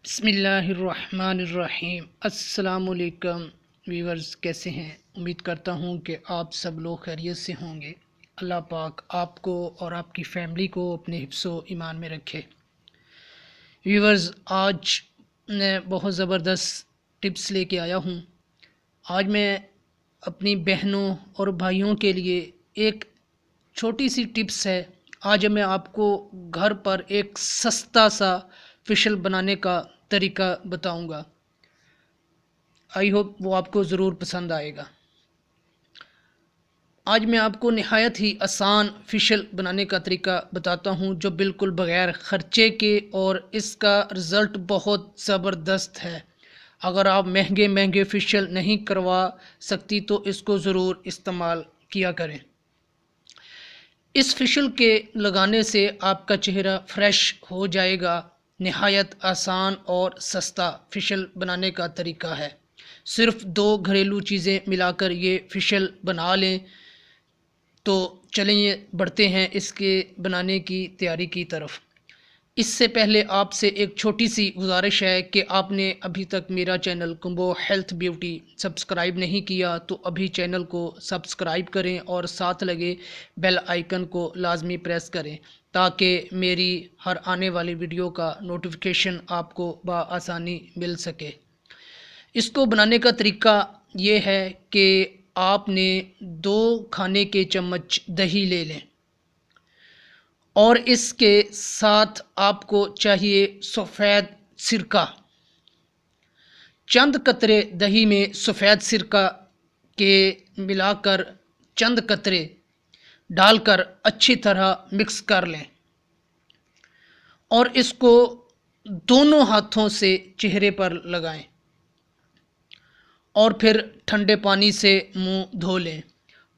बिस्मिल्लाहिर्रहमानिर्रहीम। अस्सलामुअलैकुम व्यूवर्स, कैसे हैं? उम्मीद करता हूँ कि आप सब लोग खैरियत से होंगे। अल्लाह पाक आपको और आपकी फ़ैमिली को अपने हिफ्ज़ो ईमान में रखे। व्यूवर्स, आज मैं बहुत ज़बरदस्त टिप्स लेके आया हूँ। आज मैं अपनी बहनों और भाइयों के लिए एक छोटी सी टिप्स है। आज मैं आपको घर पर एक सस्ता सा फ़िशल बनाने का तरीका बताऊंगा। आई होप वो आपको ज़रूर पसंद आएगा। आज मैं आपको नहायत ही आसान फ़िशल बनाने का तरीका बताता हूं, जो बिल्कुल बग़ैर ख़र्चे के, और इसका रिज़ल्ट बहुत ज़बरदस्त है। अगर आप महंगे महंगे फ़िशल नहीं करवा सकती तो इसको ज़रूर इस्तेमाल किया करें। इस फ़िशल के लगाने से आपका चेहरा फ्रेश हो जाएगा। नहायत आसान और सस्ता फ़िशल बनाने का तरीका है। सिर्फ़ 2 घरेलू चीज़ें मिलाकर ये फ़िशल बना लें। तो चलिए बढ़ते हैं इसके बनाने की तैयारी की तरफ। इससे पहले आपसे एक छोटी सी गुजारिश है कि आपने अभी तक मेरा चैनल कुंबो हेल्थ ब्यूटी सब्सक्राइब नहीं किया तो अभी चैनल को सब्सक्राइब करें और साथ लगे बेल आइकन को लाजमी प्रेस करें, ताकि मेरी हर आने वाली वीडियो का नोटिफिकेशन आपको बआसानी मिल सके। इसको बनाने का तरीका ये है कि आपने 2 खाने के चम्मच दही ले लें और इसके साथ आपको चाहिए सफ़ेद सिरका। चंद कतरे दही में सफ़ेद सिरका के मिलाकर चंद कतरे डालकर अच्छी तरह मिक्स कर लें और इसको दोनों हाथों से चेहरे पर लगाएं और फिर ठंडे पानी से मुंह धो लें।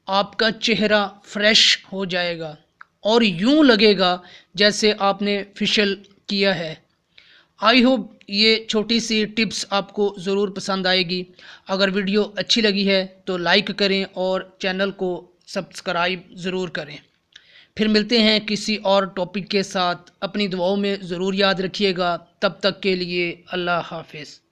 आपका चेहरा फ्रेश हो जाएगा और यूं लगेगा जैसे आपने फ़िशल किया है। आई होप ये छोटी सी टिप्स आपको ज़रूर पसंद आएगी। अगर वीडियो अच्छी लगी है तो लाइक करें और चैनल को सब्सक्राइब ज़रूर करें। फिर मिलते हैं किसी और टॉपिक के साथ। अपनी दुआओं में ज़रूर याद रखिएगा। तब तक के लिए अल्लाह हाफ़िज़।